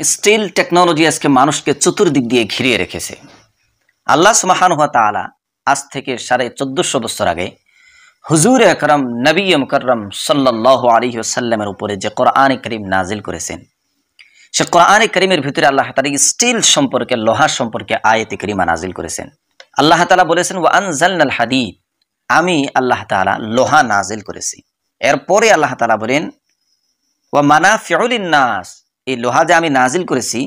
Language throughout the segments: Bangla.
স্টিল টেকনোলজি আজকে মানুষকে চতুর্দিক দিয়ে ঘিরিয়ে রেখেছে। আল্লাহ সুবহানাহু ওয়া তাআলা আজ থেকে 1450 বছর আগে হুজুর আকরাম নবী মুকাররম সাল্লাল্লাহু আলাইহি ওয়াসাল্লামের উপরে যে কোরআনে কারীম নাজিল করেছেন, সে কোরআনে কারীমের ভিতরে আল্লাহ তাআলা স্টিল সম্পর্কে, লোহা সম্পর্কে আয়াতে কারীমা নাজিল করেছেন। আল্লাহ তাআলা বলেছেন, ওয়া আনজালনাল হাদিদ, আমি আল্লাহ তাআলা লোহা নাজিল করেছি। এরপরে আল্লাহ তাআলা বলেন, ওয়া মানাফিউ লিন-নাস, এই লোহা যে আমি নাজিল করেছি,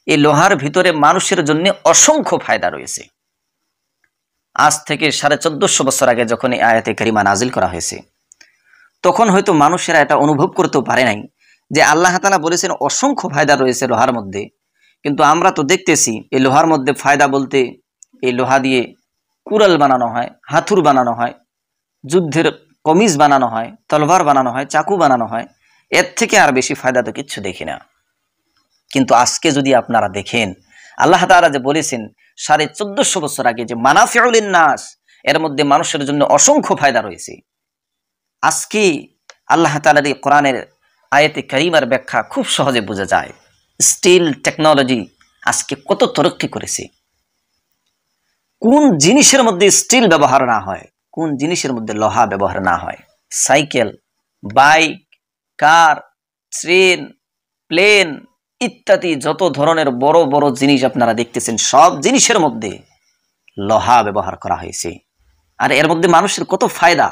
এই লোহার ভিতরে মানুষের জন্য অসংখ্য ফায়দা রয়েছে। আজ থেকে 1450 বছর আগে যখন এই আয়াতে কারিমা নাজিল করা হয়েছে, তখন হয়তো মানুষেরা এটা অনুভব করতেও পারে নাই যে আল্লাহ তাআলা বলেছেন অসংখ্য ফায়দা রয়েছে লোহার মধ্যে। কিন্তু আমরা তো দেখতেছি এই লোহার মধ্যে ফায়দা বলতে, এই লোহা দিয়ে কুড়াল বানানো হয়, হাতুর বানানো হয়, যুদ্ধের কমিজ বানানো হয়, তলবার বানানো হয়, চাকু বানানো হয়। এর থেকে আর বেশি ফায়দা তো কিচ্ছু দেখি না। কিন্তু আজকে যদি আপনারা দেখেন, আল্লাহ তাআলা যে বলেছেন 1450 বছর আগে যে মানাফিউ লিন-নাস, এর মধ্যে মানুষের জন্য অসংখ্য ফায়দা রয়েছে। আজকে আল্লাহ তাআলার এই কোরআনের আয়াতে কারিমার ব্যাখ্যা খুব সহজে বোঝা যায়। স্টিল টেকনোলজি আজকে কত তরক্কি করেছে। কোন জিনিসের মধ্যে স্টিল ব্যবহার না হয়, কোন জিনিসের মধ্যে লোহা ব্যবহার না হয়। সাইকেল, বাইক, কার, ট্রেন, প্লেন ইত্যাদি যত ধরনের বড় বড় জিনিস আপনারা দেখতেছেন, সব জিনিসের মধ্যে লোহা ব্যবহার করা হয়েছে। আর এর মধ্যে মানুষের কত ফায়দা।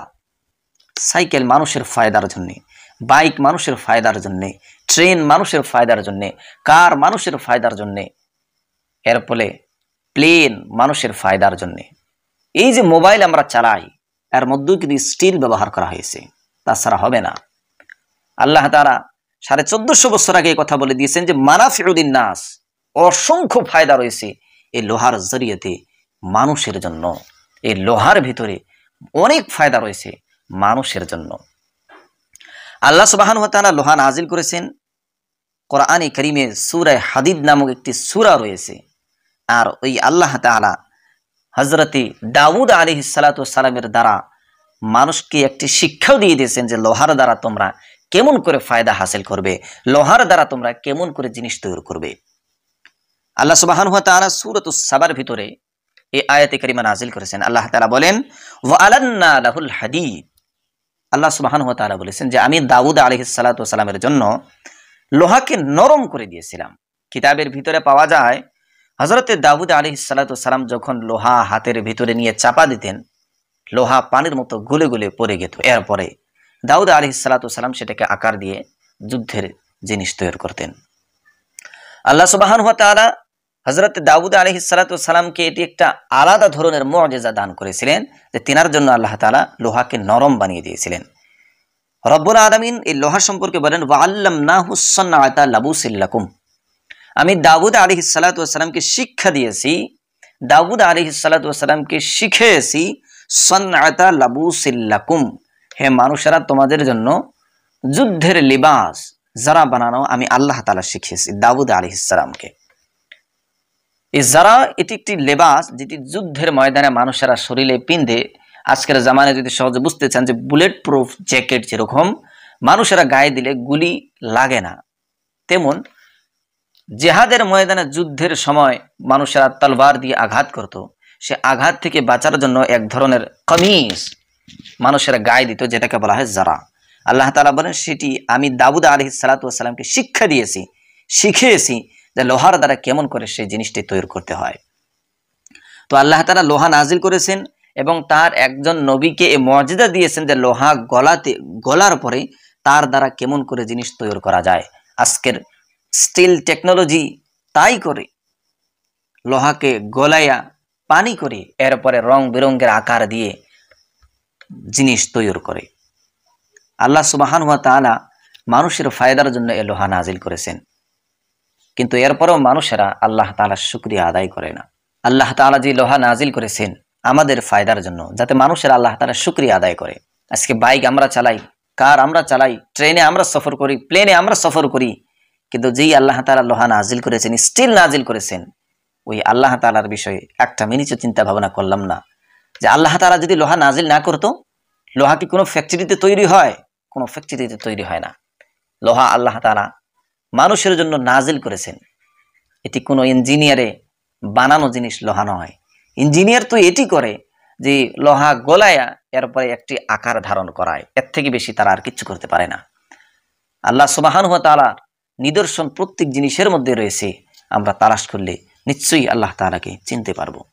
সাইকেল মানুষের ফায়দার জন্যে, বাইক মানুষের ফায়দার জন্যে, ট্রেন মানুষের ফায়দার জন্যে, কার মানুষের ফায়দার জন্যে, এর ফলে প্লেন মানুষের ফায়দার জন্যে। এই যে মোবাইল আমরা চালাই, এর মধ্যেও কিন্তু স্টিল ব্যবহার করা হয়েছে, তাছাড়া হবে না। আল্লাহ তাআলা 1450 বছর আগে কথা বলে দিয়েছেন যে মানাফিউ লিন-নাস, অসংখ্য ফায়দা রয়েছে এই লোহার জরিয়াতে মানুষের জন্য। এই লোহার ভিতরে অনেক ফায়দা রয়েছে মানুষের জন্য। আল্লাহ সুবহানাহু ওয়া তাআলা লোহা নাজিল করেছেন। কোরআনে কারীমে সূরা হাদিদ নামক একটি সূরা রয়েছে। আর ওই আল্লাহ তাআলা হযরতে দাউদ আলাইহিস সালাতু ওয়াস সালামের দ্বারা মানুষকে একটি শিক্ষাও দিয়ে দিয়েছেন যে লোহার দ্বারা তোমরা কেমন করে ফায়দা হাসিল করবে, লোহার দ্বারা তোমরা কেমন করে জিনিস তৈরি করবে। আল্লাহ সুবহানাহু ওয়া তাআলা সূরাতুস সাবার ভিতরে এই আয়াতে কারিমা নাজিল করেছেন। আল্লাহ তাআলা বলেন, ওয়া আলান্না লাহুল হাদিদ, আল্লাহ সুবহানাহু ওয়া তাআলা বলেছেন যে আমি দাউদ আলাইহিস সালাতু ওয়াস সালামের জন্য লোহাকে নরম করে দিয়েছিলাম। কিতাবের ভিতরে পাওয়া যায় হযরতে দাউদ আলাইহিস সালাতু ওয়াস সালাম যখন লোহা হাতের ভিতরে নিয়ে চাপা দিতেন, লোহা পানির মতো গলে গলে পড়ে যেত। এরপরে দাউদ আলাইহিস সালাতু ওয়াস সালাম সেটাকে আকার দিয়ে যুদ্ধের জিনিস তৈরি করতেন। আল্লাহ সুবহানাহু ওয়া তাআলা হযরত দাউদ আলাইহিস সালাতু ওয়াস সালামকে এটি একটা আলাদা ধরনের মুজিজা দান করেছিলেন যে তিনার জন্য আল্লাহ তাআলা লোহাকে নরম বানিয়ে দিয়েছিলেন। রব্বুল আলামিন এই লোহা সম্পর্কে বলেন, ওয়া আল্লামনাহু সানআতা লাবুসিল লাকুম, আমি দাউদ আলাইহিস সালাতু ওয়াস সালামকে শিক্ষা দিয়েছি, দাউদ আলাইহিস সালাতু ওয়াস সালামকে শিখিয়েছি সানআতা লাবুসিল লাকুম, হে মানুষেরা তোমাদের জন্য যুদ্ধের লিবাস যারা বানানো আমি আল্লাহ তাআলা শিখিয়েছি দাউদ আলাইহিস সালামকে। এই যারা, এটি একটি লেবাস যেটি যুদ্ধের ময়দানে মানুষেরা শরীরে পিন্ধে। আজকের জামানায় যদি সহজে বুঝতে চান যে বুলেট প্রুফ জ্যাকেট যেরকম মানুষেরা গায়ে দিলে গুলি লাগে না, তেমন জিহাদের ময়দানে যুদ্ধের সময় মানুষেরা তলবার দিয়ে আঘাত করত, সে আঘাত থেকে বাঁচার জন্য এক ধরনের কামিজ মানুষেরা গায়ে দিত, যেটাকে বলা হয় যারা। আল্লাহ তাআলা বলেন সেটি আমি দাউদ আলাইহিস সালাতু ওয়াস সালামকে শিক্ষা দিয়েছি, শিখিয়েছি যে লোহার দ্বারা কেমন করে সেই জিনিসটি তৈরি করতে হয়। তো আল্লাহ তাআলা লোহা নাজিল করেছেন এবং তার একজন নবীকে এই মুজিজা দিয়েছেন যে লোহা গলার পরে তার দ্বারা কেমন করে জিনিস তৈরি করা যায়। আজকের স্টিল টেকনোলজি তাই করে, লোহাকে গলাইয়া পানি করে এরপরে রং বেরঙের আকার দিয়ে জিনিস তৈরি করে। আল্লাহ সুবহানাহু ওয়া তাআলা মানুষের ফায়দার জন্য এই লোহা নাজিল করেছেন, কিন্তু এরপরেও মানুষেরা আল্লাহ তাআলার শুকরিয়া আদায় করে না। আল্লাহ তাআলা যে লোহা নাজিল করেছেন আমাদের ফায়দার জন্য, যাতে মানুষেরা আল্লাহ তাআলার শুকরিয়া আদায় করে। আজকে বাইক আমরা চালাই, কার আমরা চালাই, ট্রেনে আমরা সফর করি, প্লেনে আমরা সফর করি, কিন্তু যেই আল্লাহ তাআলা লোহা নাজিল করেছেন, স্টিল নাজিল করেছেন, ওই আল্লাহ তাআলার বিষয়ে একটা মিনিটও চিন্তা ভাবনা করলাম না যে আল্লাহ তাআলা যদি লোহা নাজিল না করতো, লোহা কি কোনো ফ্যাক্টরিতে তৈরি হয়? কোনো ফ্যাক্টরিতে তৈরি হয় না। লোহা আল্লাহ তাআলা মানুষের জন্য নাজিল করেছেন। এটি কোনো ইঞ্জিনিয়ারে বানানো জিনিস লোহা নয়। ইঞ্জিনিয়ার তো এটি করে যে লোহা গলায়া এরপরে একটি আকার ধারণ করায়, এর থেকে বেশি তারা আর কিচ্ছু করতে পারে না। আল্লাহ সুবহানাহু ওয়া তাআলার নিদর্শন প্রত্যেক জিনিসের মধ্যে রয়েছে। আমরা তালাশ করলে নিশ্চয়ই আল্লাহ তাআলাকে চিনতে পারবো।